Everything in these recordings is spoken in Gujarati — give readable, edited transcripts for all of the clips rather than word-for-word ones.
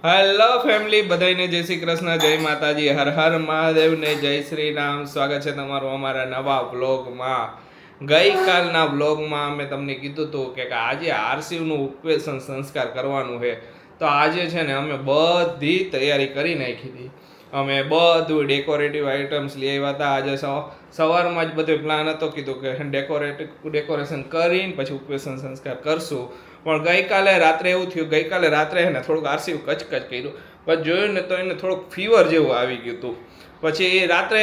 હેલો ફેમિલી, બધાને જય શ્રી કૃષ્ણ, જય માતાજી, હર હર મહાદેવ ને જય શ્રી રામ. સ્વાગત છે તમારું અમારા નવા વ્લોગમાં. ગઈકાલના વ્લોગમાં અમે તમને કીધું હતું કે આજે આરસીયુનું ઉપવેશન સંસ્કાર કરવાનું છે. તો આજે છે ને અમે બધી તૈયારી કરી નાખી હતી. અમે બધું ડેકોરેટિવ આઇટમ્સ લઈ આવ્યા હતા. આજે સવારમાં જ બધો પ્લાન હતો, કીધું કે ડેકોરેશન કરીને પછી ઉપવેશન સંસ્કાર કરશું. પણ ગઈકાલે રાત્રે એવું થયું, ગઈકાલે રાત્રે છે ને થોડુંક આરસીયુ કચકચ કર્યું. પછી જોયું ને તો એને થોડુંક ફીવર જેવું આવી ગયું હતું. પછી રાત્રે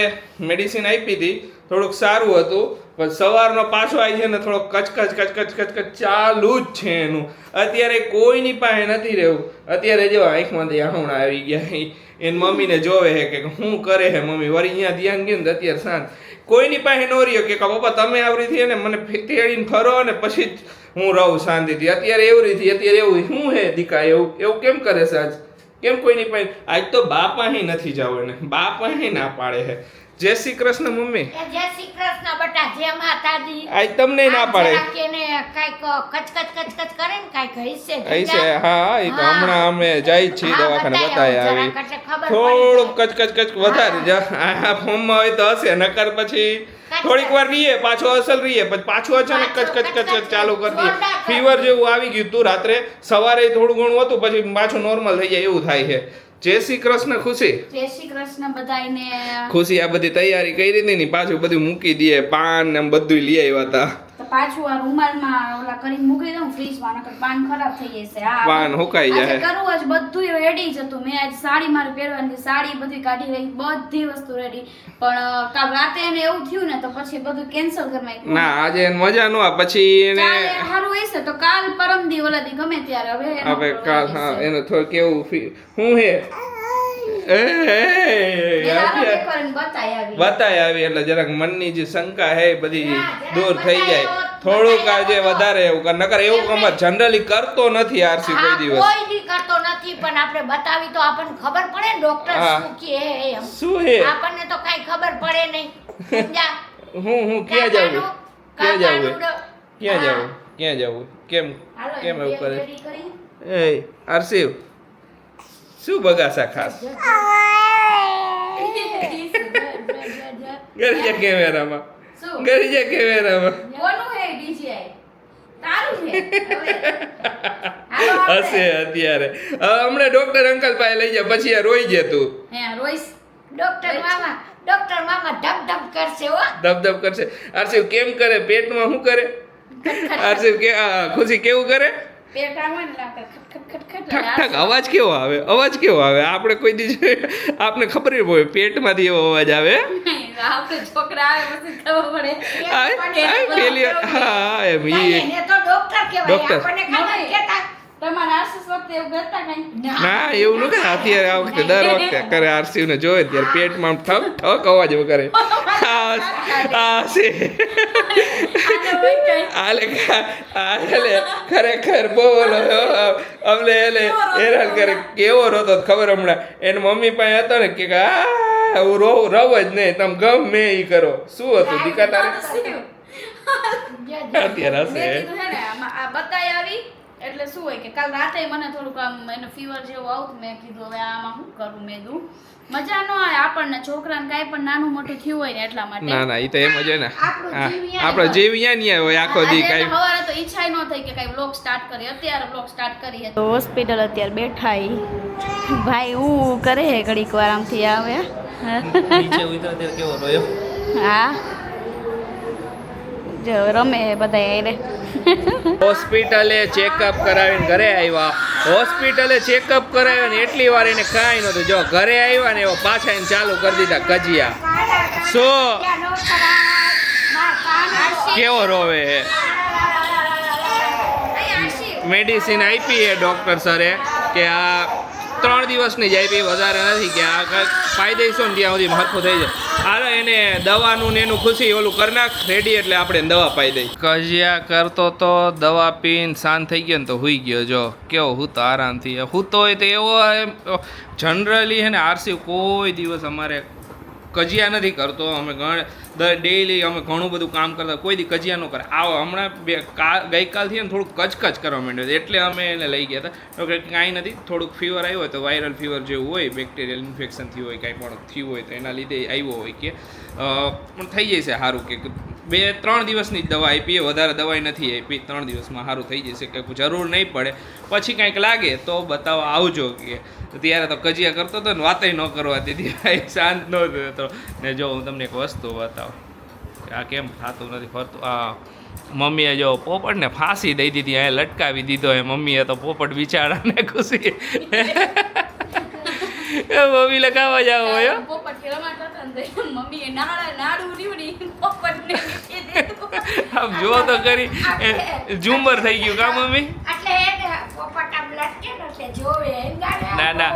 મેડિસિન આપી હતી, થોડુંક સારું હતું. પછી સવારનો પાછો આવી છે ને થોડોક કચકચ ચાલુ જ છે એનું. અત્યારે કોઈની પાસે નથી રહેવું. અત્યારે જો આંખમાંથી આહુણા આવી ગયા. એની મમ્મીને જોવે છે કે શું કરે છે મમ્મી. વળી અહીંયા ધ્યાન ગયું ને અત્યારે શાંત. કોઈની પાસે ન રહ્યો કે પપ્પા તમે આવરી થી ને મને તેડીને ફરો ને પછી હું રહું શાંતિથી. અત્યારે એવું રીથી, અત્યારે એવું શું હે દીકા, એવું કેમ કરે છે આજ? કેમ કોઈની પાસે? આજ તો બાપા નથી જાવ એને, બાપા ના પાડે છે. જય શ્રી કૃષ્ણ મમ્મી. જય શ્રી કૃષ્ણ બેટા, જય માતાજી. આજ તમને ના પાડે કે ને કાઈક કચકચ કરે ને કાઈક હઈસે. હા, એ તો હમણાં અમે જાય છીએ દવાખાને બતાવી આવી. થોડુંક કચકચ વધારે આ ફોર્મમાં હોય તો હશે, નકર પછી થોડીક વાર રહીએ પાછો અસલ રહીએ, પછી પાછું અચાનક કચકચ ચાલુ કરી દઈએ. ફીવર જેવું આવી ગયું હતું રાત્રે. સવારે થોડું ઘણું હતું, પછી પાછું નોર્મલ થઈ જાય એવું થાય છે. જય શ્રી કૃષ્ણ ખુશી. જય શ્રી કૃષ્ણ બધાયને. ખુશી આ બધી તૈયારી કરી હતી ને પાછું બધું મૂકી દઈએ. પાન ને બધું લઈ આવ્યા હતા. તો પાછું આ રૂમાલમાં ઓલા કરીને મૂકી દઉં ફ્રીજમાં, નકર પાન ખરાબ થઈ જશે. આ પાન હુકાઈ જાય. કરવું જ બધું રેડી જ હતું. મેં આજ સાડી મારે પહેરવાની, સાડી બધી કાઢી રહી, બધી વસ્તુ રેડી. પણ કાલ રાતે એને એવું થયું ને તો પછી બધું કેન્સલ કરી નાખ્યું. ના, આજે મજા ન આવે. પછી એને સારું હશે તો કાલ પરમદી ઓલાદી ગમે ત્યારે હવે કાલ હા એનો થોડું કેવું હું હે બતાય આવી એટલે જરાક મનની જે શંકા હે બધી દૂર થઈ જાય. થોડુંક આજે વધારે એવું નકર એવું અમાર જનરલી કરતો નથી આરસી કોઈ દિવસ. કોઈ દી કરતો નથી, પણ આપણે બતાવી તો આપણને ખબર પડે ને ડોક્ટર શું કહે એમ. શું હે આપણને તો કઈ ખબર પડે નહીં. સમજા? હું ક્યાં જાવું? ક્યાં જાવું? કેમ એવું કરે? એ આરસી શું બગાસા ખાસ? ગરજા કેમેરામાં. ગરજા કેમેરામાં. કોનું હે ડીજે? તારું હે? હશે અત્યારે. હવે હમણાં ડોક્ટર અંકલ પાસે લઈ જાય પછી આ રોઈ જતું. હે રોઈસ? ડોક્ટર મામા ધબ કરશે હો. ધબ કરશે. આરસી કેમ કરે? પેટમાં શું કરે? આરસી કે ખુશી કેવું કરે? ઠક અવાજ કેવો આવે? અવાજ કેવો આવે? આપણે કોઈ દી આપણે ખબર ન હોય પેટમાંથી એવો અવાજ આવે. છોકરા આવે પછી ખબર પડે. પેલી હા એમ ઈ તો ડોક્ટર કહેવાય. ડોક્ટર. આપણને ખબર કેતા તમારા આરસી વખતે એવું કરતા કઈ? ના એવું ન કરે. અત્યારે આ વખતે દર વખતે કરે. આરસી ને જોવે ત્યારે પેટમાં ઠક અવાજ કરે. ખરેખર બહુ અમને એને હેરાન કરે. કેવો રોતો ખબર? હમણાં એની મમ્મી પાસે હતો ને કે હું રહું જ નહીં, તમે ગમે એ કરો. શું હતું દીકા તારે? અત્યારે હશે બતાય આવી એટલે શું હોય કે કાલ રાતે મને થોડુંક આમ એનો ફીવર જેવું આવતું. મેં કીધું હવે આમાં શું કરું? મેં કીધું મજા ન આવે આપણને, છોકરાને કાંઈ પણ નાનું મોટું થયું હોય ને એટલા માટે. ના એ તો એમ જ ને. આપણો જીવ અહીંયા નહીં હોય આખો દી કાંઈ. સવારે તો ઈચ્છા ન થઈ કે કાંઈ બ્લોગ સ્ટાર્ટ કરીએ. અત્યારે બ્લોગ સ્ટાર્ટ કરીએ તો હોસ્પિટલ અત્યારે બેઠા ભાઈ હું કરે હે ઘડીક વાર આમથી આવે. નીચે ઉતરો ત્યારે કેવો રોયો? હા જો રમે બધા આરે. હોસ્પિટલે ચેકઅપ કરાવીને ઘરે આવ્યા. હોસ્પિટલે ચેકઅપ કરાવ્યો ને એટલી વાર એને કાંઈ નહોતું. જો ઘરે આવ્યા ને એવો પાછા એને ચાલુ કરી દીધા કજિયા. શું કેવો રોવે? મેડિસિન આપી એ ડોક્ટર સરે કે આ 3 દિવસની જ આપી, વધારે નથી. કે આ પાઈ દઈશું ને ત્યાં સુધી હરખું થઈ જાય. હાલો એને દવાનું ને એનું ખુશી ઓલું કરી નાખ રેડી, એટલે આપણે દવા પાઈ દઈ. કજિયા કરતો તો દવા પીને શાંત થઈ ગયો ને તો હુઈ ગયો. જો કેવો હું તો આરામથી હું તો હોય તો એવો જનરલી હે ને આરસી કોઈ દિવસ અમારે કજિયા નથી કરતો. અમે ડેઈલી અમે ઘણું બધું કામ કરતા, કોઈ દી કજિયા ન કરે. આવો હમણાં ગઈકાલથી ને થોડુંક કચકચ કરવા માંડ્યું હતું, એટલે અમે એને લઈ ગયા હતા. તો કે કાંઈ નથી, થોડુંક ફીવર આવ્યો હોય તો વાયરલ ફીવર જેવું હોય, બેક્ટેરિયલ ઇન્ફેક્શન થયું હોય, કાંઈ પણ થયું હોય તો એના લીધે આવ્યો હોય કે પણ થઈ જશે સારું. કે 2-3 દિવસની જ દવા આપીએ, વધારે દવાઈ નથી આપી. 3 દિવસમાં સારું થઈ જશે, કે જરૂર નહીં પડે. પછી કાંઈક લાગે તો બતાવવા આવજો. કે ત્યારે તો કજિયા કરતો હતો ને વાતય ન કરવા દીધી, શાંત ન થતો. ને જો હું તમને એક વસ્તુ બતાવું, આ કેમ થતું નથી ફરતું. આ મમ્મીએ જો પોપટને ફાંસી દઈ દીધી, અહીંયા લટકાવી દીધો. એ મમ્મીએ તો પોપટ બિચારાને ખુશી મમ્મી લગાવવા જાવ હોય પોપટ રમાડતા હતા ને તો મમ્મીએ નાડું રીવડી પોપટને નીચે દીધું. આમ જો તો કરી ઝુમર થઈ ગયું કા મમ્મી? ના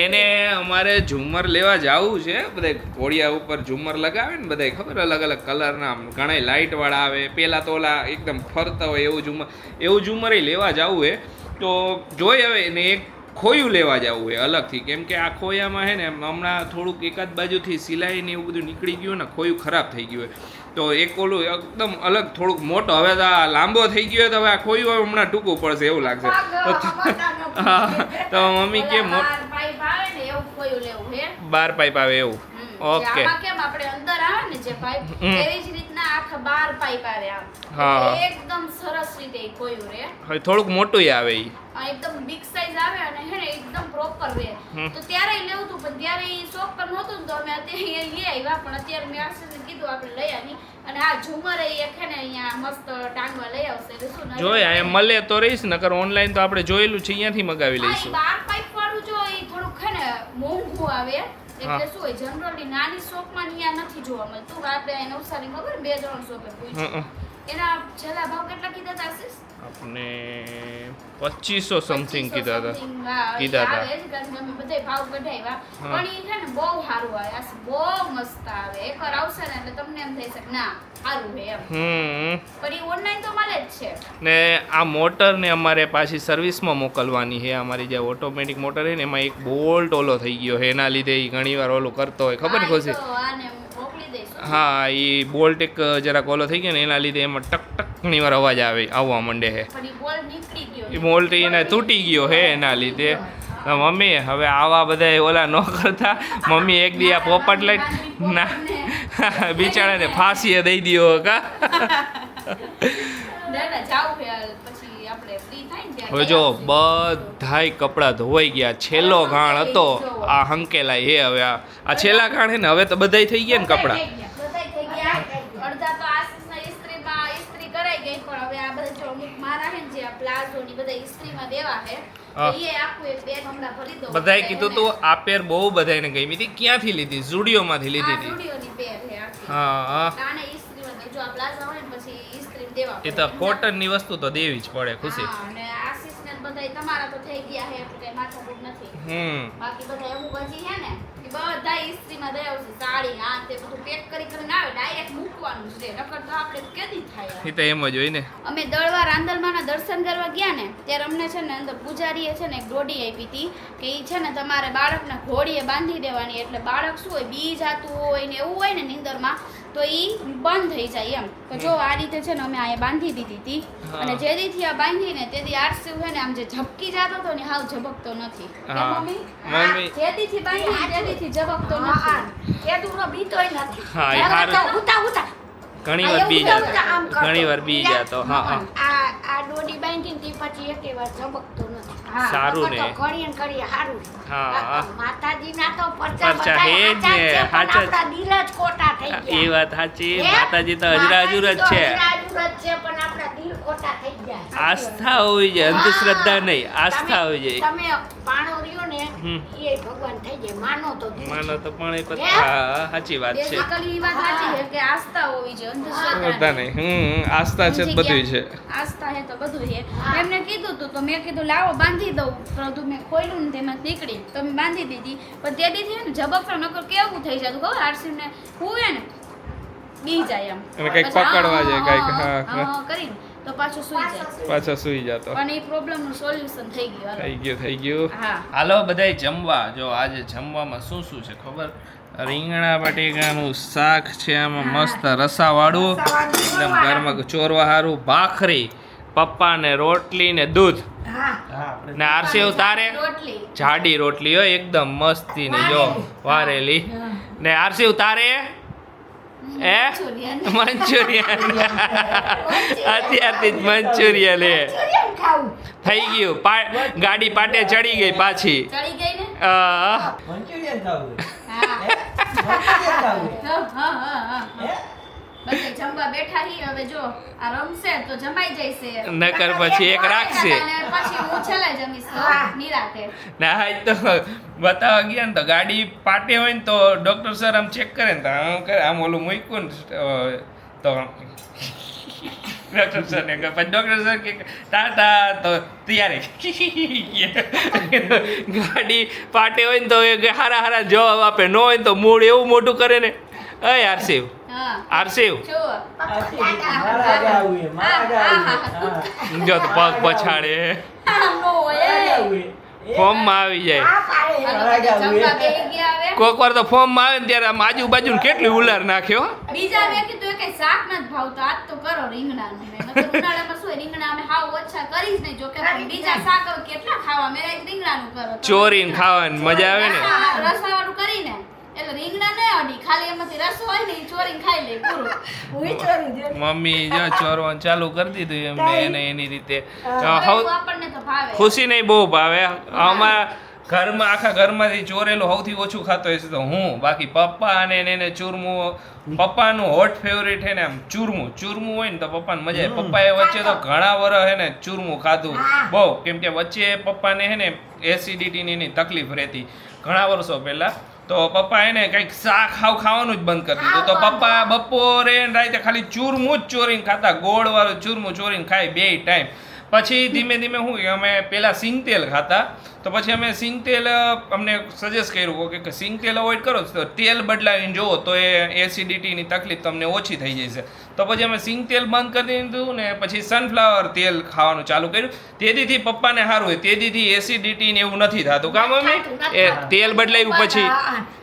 એને અમારે ઝુમર લેવા જવું છે. બધા ઘોડિયા ઉપર ઝુમર લગાવે ને બધા, ખબર અલગ અલગ કલરના, ઘણા લાઇટ વાળા આવે. પેલા તો ઓલા એકદમ ફરતા હોય એવું ઝુમર લેવા જવું હે. તો જોઈ હવે ને એક ખોયું લેવા જવું હોય અલગથી, કેમ કે આ ખોયામાં છે ને હમણાં થોડુંક એકાદ બાજુથી સિલાઈ ને એવું બધું નીકળી ગયું ને, ખોયું ખરાબ થઈ ગયું હોય. તો એક ઓલું એકદમ અલગ થોડુંક મોટો, હવે તો આ લાંબો થઈ ગયો તો હવે આ ખોયું હવે હમણાં ટૂંકું પડશે એવું લાગશે. તો મમ્મી કે 12 પાઇપ આવે એવું. ઓકે, કેમ આપણે અંદર આવે ને જે પાઇપ એવી જ રીતના આખા 12 પાઇપ આવે આમ. હા, એકદમ સરસ રીતે ખોયું રે. હવે થોડુંક મોટું આવે ઈ, એકદમ બિગ સાઈઝ આવે અને હે ને એકદમ પ્રોપર વે. તો ત્યારે લેવું હતું પણ ત્યારે ઈ શોપ પર નહોતું ને તો અમે અત્યારે લઈ આવ્યા. પણ અત્યારે મેં આશીષને કીધું આપણે લઈ આવી. અને આ ઝુમર એક હે ને અહીંયા મસ્ત ટાંગવા લઈ આવશે. એટલે શું જોઈ આ મળે તો રહીશ, નકર ઓનલાઈન તો આપણે જોયેલું છે, અહીંયાથી મગાવી લઈશું. 12 પાઇપ વાળું જો ઈ થોડુંક હે ને મોંઘું આવે. એટલે શું હોય, જનરલી નાની શોપમાં અહીંયા નથી જોવા મળતું. આપણે અહીં નવસારી ખબર 2-3 શોપે પૂછ્યું, એના છેલ્લા ભાવ કેટલા કીધા હતા આશીષ? આપણે 2500 સમથિંગ કીધા હતા. અમે બધા ભાવ કઢાવ્યા. પણ ઈ છે ને બહુ સારું આવે, આ બહુ મસ્ત આવે. એકવાર આવશે ને એટલે તમને એમ થઈ શકે ના સારું છે એમ. પણ ઈ ઓનલાઈન તો મળે જ છે. ને આ મોટર ને અમારે પાછી સર્વિસમાં મોકલવાની છે. અમારી જે ઓટોમેટિક મોટર છે ને એમાં એક બોલ્ટ ઓલો થઈ ગયો છે, એના લીધે ઈ ઘણીવાર ઓલું કરતો હોય, ખબર ખુશી? હા, એ બોલ્ટ એક જરાક ઓલો થઈ ગયો ને એના લીધે એમાં ટક ટક ઘણીવાર અવાજ આવવા માંડે છે. એ બોલ્ટ એને તૂટી ગયો છે એના લીધે. મમ્મી હવે આવા બધા ઓલા ન કરતા. મમ્મી એક દી આ પોપટ લઈ ના બિચારાને ફાંસીએ દઈ દીધો કા. હવે જો બધાય કપડાં ધોવાઈ ગયા. છેલ્લો ઘાણ હતો આ હંકેલાય હે. હવે આ છેલ્લા ઘાણ હે ને, હવે તો બધાય થઈ ગયા ને કપડાં. અડધા તો આશીષના ઇસ્ત્રી કરાઈ ગઈ. પણ હવે આ બધા જો અમુક મારા હે ને જે આ પ્લાઝો ની બધા ઇસ્ત્રીમાં દેવા હે, એ આખું એક બેગ હમણાં ભરી દો. બધાય કીધું તું આ પેર બહુ બધાને ગમી હતી. ક્યાંથી લીધી? ઝુડિયોમાંથી લીધી હતી. ઝુડિયોની પેર હે આખી. હા, આને ઇસ્ત્રીમાં જો આ પ્લાઝો હોય ને પછી ઇસ્ત્રી દેવા. એ તો કોટન ની વસ્તુ તો દેવી જ પડે ખુશી. અને આશીષને બધાય તમારા તો થઈ ગયા હે એટલે કઈ માથાકૂટ નથી. બાકી બધા એવું બચી હે ને બધા ઇસ્ત્રીમાં દઈ આવશે. સાડી આ તે બધું પેક કરીને આવે, ડાયરેક્ટ મૂકવાનું છે. નકર તો આપણે કેદી થાય. એ તો એમ જ હોય ને. અમે દળવા રાંદલમાના દર્શન કરવા ગયા ને ત્યારે અમને છે ને અંદર પૂજારીએ છે ને એક ડોડી આપી હતી કે ઈ છે ને તમારે બાળકને ઘોડીએ બાંધી દેવાની. એટલે બાળક શું હોય, બી જાતું હોય ને એવું હોય ને નીંદરમાં તો ઈ બંધ થઈ જાય એમ. તો જો આ રીતે છે ને અમે અહીંયા બાંધી દીધી હતી. અને જે દીથી આ બાંધી ને તેથી આરસી હોય ને આમ જે ઝબકી જાતો હતો ને હાવ ઝબકતો નથી. મમ્મી જે દીથી બાંધી તે દીથી ઝબકતો નથી. એ દુરો બીતોય નથી. હા, એ હારું. ઘણીવાર બી જાતો. ઘણીવાર બી જાતો. હા, આ ડોડી બાંધીને તે પછી એકે વાર ઝબકતો નથી. સારું ને. ઘડીએ ઘડીએ સારું. હા, માતાજીના તો પરચા પરચા હે જ ને. આપણા દિલ જ ખોટા થઈ ગયા. એ વાત સાચી. માતાજી તો હજરાજુર જ છે. હજરાજુર જ છે પણ આપણા દિલ ખોટા થઈ ગયા. આસ્થા હોવી જોઈએ, અંધશ્રદ્ધા નહીં, આસ્થા હોવી જોઈએ. તમે પાણો રહ્યો ને એ ભગવાન થઈ જાય. માનો તો માનો તો પણ એ પછી હા સાચી વાત છે. બેઝિકલી વાત સાચી છે કે આસ્થા હોવી જોઈએ, અંધશ્રદ્ધા નહીં. આસ્થા છે તો બધું છે. આસ્થા છે તો બધું છે. એમને કીધું તું તો મેં કીધું લાવો બાંધી દઉં. તો મેં ખોલ્યું ને તેમાં નીકળી તો મેં બાંધી દીધી. પણ તે દીધી ને ઝબકતો નકર કેવું થઈ જતું ખબર? આરસી ને હુવે ને બી જાય એમ. અને કંઈક પકડવા જાય કંઈક. હા કરીને તો પાછું સૂઈ જાય પાછો સુઈ જતો. પણ એ પ્રોબ્લેમનું સોલ્યુશન થઈ ગયું હાલો. થઈ ગયું. હા હાલો બધાય જમવા. જો આજે જમવામાં શું શું છે ખબર? રીંગણા બટેકાનું શાક છે, આમાં મસ્ત રસાવાળું, એકદમ ઘરમાં ચોરવા હારું, ભાખરી, પપ્પાને રોટલી ને દૂધ હા ને આરસેવ તારે રોટલી જાડી રોટલી હોય એકદમ મસ્તી ને જો વારેલી ને આરસેવ તારે મંચુરિયન અત્યારથી જ મંચુરિયન લે મંચુરિયન ખાવું થઈ ગયું. ગાડી પાટે ચડી ગઈ પાછી. ચડી ગઈ ને આ, મંચુરિયન ખાવું હા મંચુરિયન ખાવું હા બધે જમવા બેઠા હી. હવે જો આ રમશે તો જમાઈ જઈશે નકર પછી એક રાખશે. અને પછી હું છેલ્લે જમીશ નિરાતે. ના આજ તો બતાવવા ગયા ને તો ગાડી પાટે હોય ને તો ડોક્ટર સર આમ ચેક કરે ને તો આમ કરે, આમ ઓલું મૂક્યું ને તો ડોક્ટર સર ને પછી ડોક્ટર સર કે ટાટા તો ત્યારે ગાડી પાટે હોય ને તો એ હારા હારા જવાબ આપે, ન હોય ને તો મૂળ એવું મોટું કરે ને. અય આરસીવ હા આરસીવ જો મારા આગળ આવું એ, મારા આગળ આવું એ. જો તો પગ પછાડે નો હોય ફોર્મમાં આવી જાય. આ પાડે હાલો બધા જમવા બેહી ગયા હવે. કોક વાર તો ફોર્મમાં આવે ને ત્યારે આમ આજુબાજુ કેટલી ઉલાર નાખ્યો. બીજા મેં કીધું એ કઈ શાક નથી ભાવતું, આજ તો કરો રીંગણાનું. મેં નકર ઉનાળામાં શું હોય, રીંગણા અમે હાવ ઓછા કરી જ નહીં. જો કે પણ બીજા શાક હવે કેટલા ખાવા, મેં આજ રીંગણાનું કરો. ચોરીને ખાવાની મજા આવે ને. રસાવાળું કરીને એટલે રીંગણા ન અડી, ખાલી એમાંથી રસો હોય ને ઈ ચોરીને ખાઈ લે પૂરું. હું ચોરી દે મમ્મી જો ચોરવાનું ચાલુ કરી દીધું એમને એને એની રીતે. હવે હવ આપણને તો ભાવે. ખુશી નહીં બહુ ભાવે. અમારા ઘરમાં આખા ઘરમાંથી ચોરેલું સૌથી ઓછું ખાતો હશે તો હું. બાકી પપ્પા અને એને ચૂરમું, પપ્પાનું હોટ ફેવરેટ હે ને આમ ચૂરમું હોય ને તો પપ્પાને મજા આવે. પપ્પાએ વચ્ચે તો ઘણા વર્ષ હે ને ચૂરમું ખાધું બહુ, કેમ કે વચ્ચે પપ્પાને હે ને એસિડિટીની એની તકલીફ રહેતી ઘણા વર્ષો પહેલા. તો પપ્પા એને કંઈક શાક ખાવાનું જ બંધ કરી દીધું. તો પપ્પા બપોરે ને રાતે ખાલી ચૂરમું જ ચોરીને ખાતા, ગોળવાળું ચૂરમું ચોરીને ખાય 2 ટાઈમ. પછી ધીમે ધીમે શું કે અમે પહેલાં સિંગતેલ ખાતા, તો પછી અમે સિંગતેલ અમને સજેસ્ટ કર્યું કે સિંગતેલ અવોઇડ કરો તો તેલ બદલાવીને જુઓ તો એ એસિડિટીની તકલીફ તમને ઓછી થઈ જશે. તો પછી અમે સિંગતેલ બંધ કરી દીધું ને પછી સનફ્લાવર તેલ ખાવાનું ચાલુ કર્યું. તેદીથી પપ્પાને સારું હોય, તેદીથી એસિડિટી ને એવું નથી થતું. કામ મમ્મી એ તેલ બદલાવ્યું પછી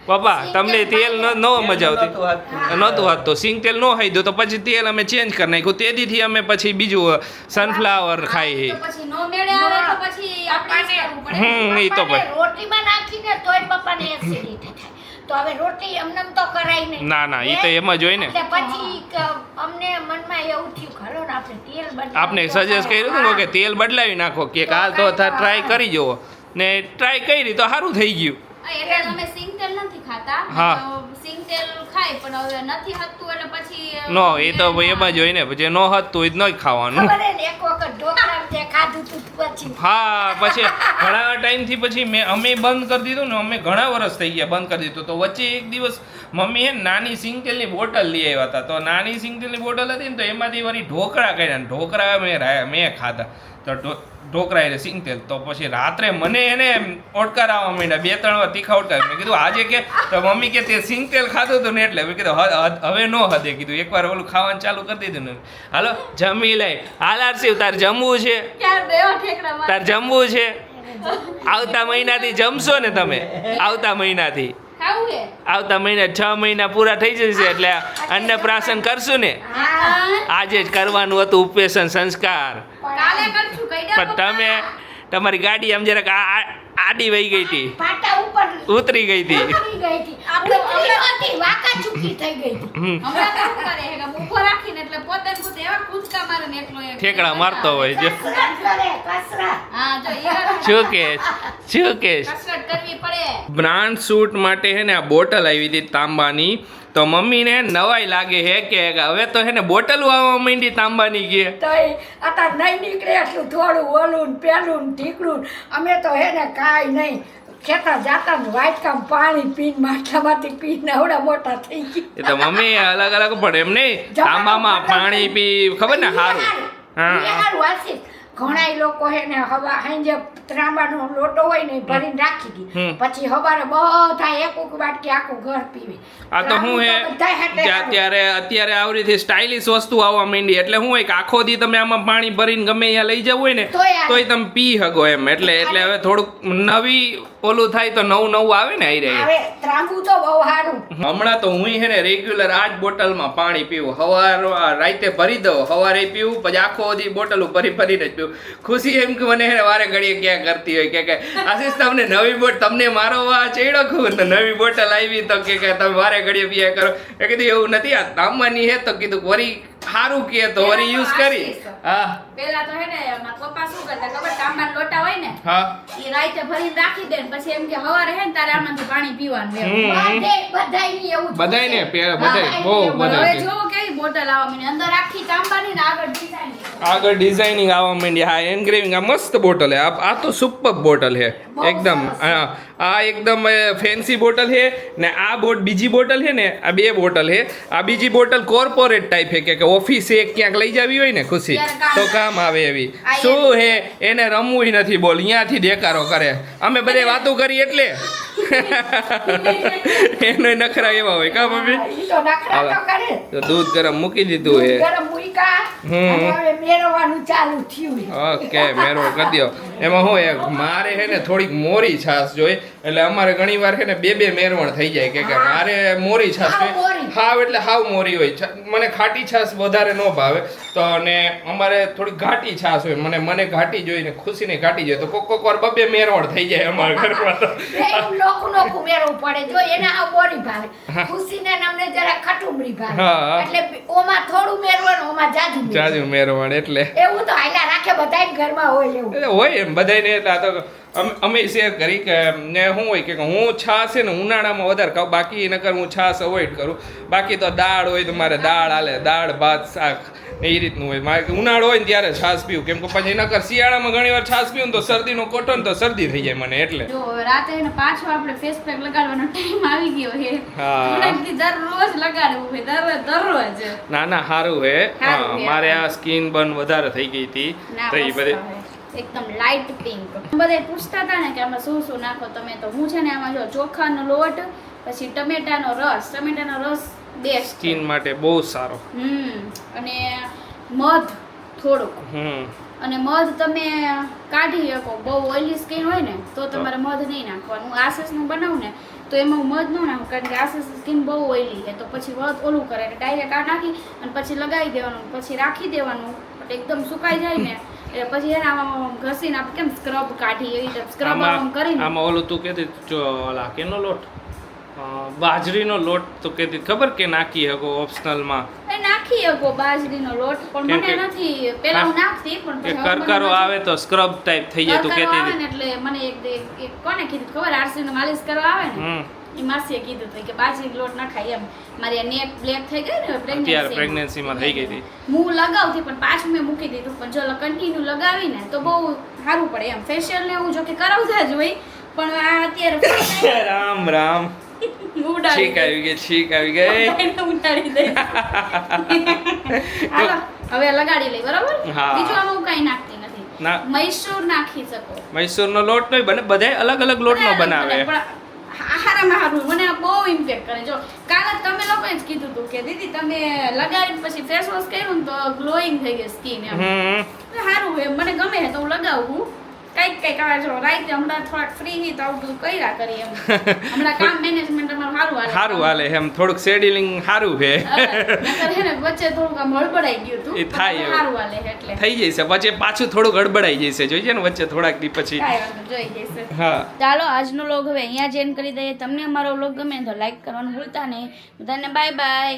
પપ્પા તમને તેલ ન મજા આવતી નહોતું હાથતું, સિંગ તેલ ન ખાધું તો પછી તેલ અમે ચેન્જ કરી નાખ્યું. તેદીથી અમે પછી બીજું સનફ્લાવર ખાઈએ. તો પછી નો મેળે આવે તો પછી આપણે જ કરવું પડે. એ તો પપ્પાને રોટલીમાં નાખીને તોય પપ્પાને એસિડિટી થાય. તો હવે રોટલી એમને તો કરાય નહીં. ના ના એ તો એમ જ હોય ને. એટલે પછી અમને મનમાં એવું થયું ખરો ને આપણે તેલ બદલાવી આપને સજેસ્ટ કર્યું હતું કે તેલ બદલાવી નાખો કે કાલ તો ટ્રાય કરી જુઓ ને ટ્રાય કરી તો સારું થઈ ગયું. એટલે અમે સિંગ તેલ નથી ખાતા. હા. સિંગ તેલ ખાય પણ હવે નથી હતતું એટલે પછી નો એ તો એમ જ હોય ને, પછી ન હતું એ જ ન ખાવાનું. ખબર હે ને, એક વખત ઢોકળા તે ખાધું તું પછી હા પછી ઘણા ટાઈમથી પછી અમે બંધ કરી દીધું ને, અમે ઘણા વર્ષ થઈ ગયા બંધ કરી દીધું. તો વચ્ચે એક દિવસ મમ્મી હે નાની સિંગતેલની બોટલ લઈ આવ્યા હતા. તો નાની સિંગતેલની બોટલ હતી ને તો એમાંથી વળી ઢોકળા કર્યા ને ઢોકળા મેં ખાધા. તો ઢોકળા એટલે સિંગતેલ. તો પછી રાત્રે મને એને ઓડકાર આવવા માંડ્યા, 2-3 વાર તીખા ઓડકાર. મેં કીધું આજે કે તો મમ્મી કે તે સિંગતેલ ખાધું હતું ને એટલે મેં કીધું હવે ન હદે. કીધું એકવાર ઓલું ખાવાનું ચાલુ કરી દીધું ને. હાલો જમી લઈ. હાલ આરસીવ તાર જમવું છે? ક્યારે બેવા ઠેકડા મારે. તાર જમવું છે? આવતા મહિનાથી જમશો ને તમે? આવતા મહિનાથી ખાવું હે? આવતા મહિના 6 મહિના પૂરા થઈ જશે એટલે અન્નપ્રાશન કરશું ને. આજે જ કરવાનું હતું ઉપવેશન સંસ્કાર, કાલે કરશું કઈ દે પણ તમે તમારી ગાડી આમ જરાક આડી વહી ગઈ હતી, પાટા ઉપર ઉતરી ગઈ હતી. ઉતરી ગઈ હતી. આપણે ઉતરી વાકા ચૂકી થઈ ગઈ હતી. હમણાં તો શું કરે હે કે ઊભો રાખીને એટલે પોતે ને પોતે એવા કૂદકા મારે ને એકલો એક ઠેકડા મારતો હોય જો. કસરત કરે કસરત. હા જો ઈ શું કે કસરત કરવી પડે. બ્રાન્ડ શૂટ માટે હે ને આ બોટલ આવી હતી તાંબાની. તો મમ્મીને નવાઈ લાગે હે કે હવે તો હે ને બોટલ આવવા માંડી તાંબાની કે. તો અત્યારે નહીં નીકળે એટલું થોડું ઓલું ને પેલું ને ઢીકડું. અમે તો હે ને કાંઈ નહીં ખેતર જાતા ને વાટકામ પાણી પીને માટલામાંથી પીને આવડા મોટા થઈ ગયા. એ તો મમ્મી અલગ અલગ પડે એમ નહીં, તાંબામાં પાણી પી ખબર ને સારું. હા હારું વાસી ઘણાય લોકો હે ને હવા હાંજે ત્રાંબાનો લોટો હોય ને એ ભરીને રાખી દી પછી હવારે બધા એક વાટકી આખું ઘર પીવે. આ તો હું હે બધાય હાટે હારું. અત્યારે આવરીથી સ્ટાઇલિશ વસ્તુ આવવા માંડી એટલે હું હોય કે આખો દી તમે આમાં પાણી ભરીને ગમે અહીંયા લઈ જવું હોય ને તોય તમે પી શકો એમ એટલે હવે થોડુંક નવી ઓલું થાય તો નવું આવે ને આઈ રહે. હવે ત્રાંબુ તો બહુ સારું. હમણાં તો હું હે ને રેગ્યુલર આ જ બોટલમાં પાણી પીવું. રાતે ભરી દઉં, સવારે પીવું, પછી આખો દી બોટલ ભરીને જ પીવું. ખુશી એમ કે મને હે ને વારે ઘડીએ ક્યાં કરતી હોય કે આશીષ તમને નવી બોટ તમને મારો વા ચેડો ખુદ નવી બોટલ આવી તો કે તમે વારે ઘડીએ પીયા કરો. એ કીધું એવું નથી, આ તાંબાની હે તો કીધું વરી સારું કે તો વરી યુઝ કરી. હા પેલા તો હે ને મારા પપ્પા શું કરતા ખબર, તાંબાના લોટા હોય ને હા ઈ રાતે ભરીને રાખી દે ને પછી એમ કે હવારે હે ને તારે આમાંથી પાણી પીવાનું એમ. બધાયની એવું જ બધાય ને બધાય બહુ હવે બધા જોવો કેવી બોટલ આવવા માંડી, અંદર આખી તાંબાની ને આગળ ડિઝાઇન. આગળ ડિઝાઇનિંગ આવવા માંડી. હા એન્ગ્રેવિંગ આ મસ્ત બોટલ હે. આ તો સુપર બોટલ હે એકદમ. આ એકદમ ફેન્સી બોટલ હે ને આ બીજી બોટલ હે ને આ બે બોટલ હે. આ બીજી બોટલ કોર્પોરેટ ટાઈપ હે કે ઓફિસે ક્યાંક લઈ જાવી હોય ને ખુશી તો કામ આવે એવી. શું હે એને રમવું નથી બોલ, અહીંયાથી દેકારો કરે. અમે બધે વાતો કરી એટલે એનો નખરા એવા હોય કા મમ્મી. ઈ તો નખરા તો કરે. તો દૂધ ગરમ મૂકી દીધું હે. ગરમ મૂકા અને હવે મેળવવાનું ચાલુ થયું. ઓકે મેરો કરી દો. એમાં હું એક મારે હે ને થોડીક મોરી છાશ જોઈએ એટલે અમારે ઘણી વાર છે ને બે મેરવણ થઈ જાય કે મારે મોરી છાશ જોઈએ. હાવ એટલે હાવ મોરી હોય. મને ખાટી છાશ વધારે ન ભાવે તો અને અમારે થોડી ઘાટી છાશ હોય. મને ઘાટી જોઈએ ને ખુશીને ઘાટી જોઈએ તો કોક વાર બે મેરવણ થઈ જાય અમારા ઘરમાં. તો નોખું મેળવું પડે જો એને આ બોરી ભાવે, ખુશીને ને અમને જરા ખટુમરી ભાવે. હા. એટલે ઓમાં થોડું મેળવવાનું ઓમાં જાજુ મેરવણ એટલે એવું તો હાલ્યા રાખે બધાય ઘરમાં હોય એવું. એટલે હોય એમ બધાને. એટલે આ તો અમે શેર કરી કે ને શું હોય કે હું છાશ છે ને ઉનાળામાં વધારે ખાઉં, બાકી નકર હું છાશ અવોઇડ કરું. બાકી તો દાળ હોય તો મારે દાળ હાલે, દાળ ભાત શાક એ રીતનું હોય. મારે ઉનાળો હોય ને ત્યારે છાશ પીવું કેમ કે પછી નકર શિયાળામાં ઘણી વાર છાશ પીવું તો શરદીનો કોટો ને તો શરદી થઈ જાય મને એટલે. જો રાતે એને પાછો આપણે ફેસ પેક લગાડવાનો ટાઈમ આવી ગયો હે. હા. મને દરરોજ લગાડવું હે દરરોજ. ના સારું હે. સારું હે. મારે આ સ્કિન બર્ન વધારે થઈ ગઈ હતી ના, તો એ મસ્ત બધી હે. એકદમ લાઇટ પિંક. બધા પૂછતા હતા ને કે આમાં શું નાખો તમે, તો હું છે ને આમાં જો ચોખાનો લોટ પછી ટમેટાનો રસ બેસ્ટ સ્કિન માટે બહુ સારો. અને મધ થોડુંક. અને મધ તમે કાઢી શકો. બહુ ઓઇલી સ્કિન હોય ને તો તમારે મધ નહીં નાખવાનું. આસસનું બનાવું ને તો એમાં હું મધ ન નાખું કારણ કે આસસ સ્કિન બહુ ઓઇલી છે તો પછી મધ ઓલું કરે એટલે ડાયરેક્ટ આ નાખી અને પછી લગાવી દેવાનું, પછી રાખી દેવાનું એટલે એકદમ સુકાઈ જાય ને એટલે પછી એને આમાં ઘસીને આપણે કેમ સ્ક્રબ કાઢી એવી રીતે સ્ક્રબ આમ કરીને. આમાં ઓલું તું કહેતી ઓલા કેનો લોટ બાજરીનો લોટ તો કહેતી ખબર કે નાખી શકો ઓપ્શનલમાં. નાખી શકો બાજરીનો લોટ પણ મને નથી પેલા હું નાખતી પણ પછી હવે મને કરકરો નથી. આવે તો સ્ક્રબ ટાઈપ થઈ જાય તો કરકરો આવે કહેતી ને એટલે મને એક કોને કીધું ખબર, આરસી ને માલિશ કરવા આવે ને એ માસીએ કીધું હતું કે બાજરી લોટ નખાય એમ. મારી નેક બ્લેક થઈ ગઈ ને અત્યારે પ્રેગ્નન્સીમાં થઈ ગઈ હતી. હું લગાવતી પણ પાછું મેં મૂકી દીધું પણ જો કન્ટિન્યુ લગાવીને તો બહુ સારું પડે એમ. ફેશિયલ ને એવું જો કે કરાવતા જ હોય પણ આ અત્યારે રામ રામ છીક આવી ગઈ છીક આવી ગઈ. ઉતારી દઈ. હાલો હવે લગાડી લઈ બરાબર. હા. બીજું આમાં હું કઈ નાખતી નથી. ના મૈસૂર નાખી શકો. મૈસૂરનો લોટ નહીં બને, બધાય અલગ અલગ લોટનો બનાવે. પણ હારામાં હારું મને આ બહુ ઇમ્પેક્ટ કરે. જો કાલે તમે લોકોએ જ કીધું હતું કે દીદી તમે લગાવીને પછી ફેસ વોશ કર્યું ને તો ગ્લોઈંગ થઈ ગઈ સ્કિન એમ. સારું હોય મને ગમે છે તો હું લગાવું. કઈક આ જો રાઈતે હમણાં થોડાક ફ્રી હી તો આવું કર્યા કરી એમ. હમણાં કામ મેનેજમેન્ટ અમારું સારું હાલે એમ થોડુંક શેડ્યુલિંગ સારું છે. નકર હે ને વચ્ચે થોડુંક આમ હળબડાઈ ગયું હતું. એ થાય એવું. સારું હાલે એટલે થઈ જશે પછી પાછું થોડું ગડબડાઈ જશે જોઈએ ને વચ્ચે થોડાક દી પછી. કાંઈ વાંધો જોઈ જશે. હા ચાલો આજનો વ્લોગ હવે અહીંયા જ એન્ડ કરી દઈએ. તમને અમારો વ્લોગ ગમે તો લાઈક કરવાનું ભૂલતા નહીં. બધાને બાય બાય.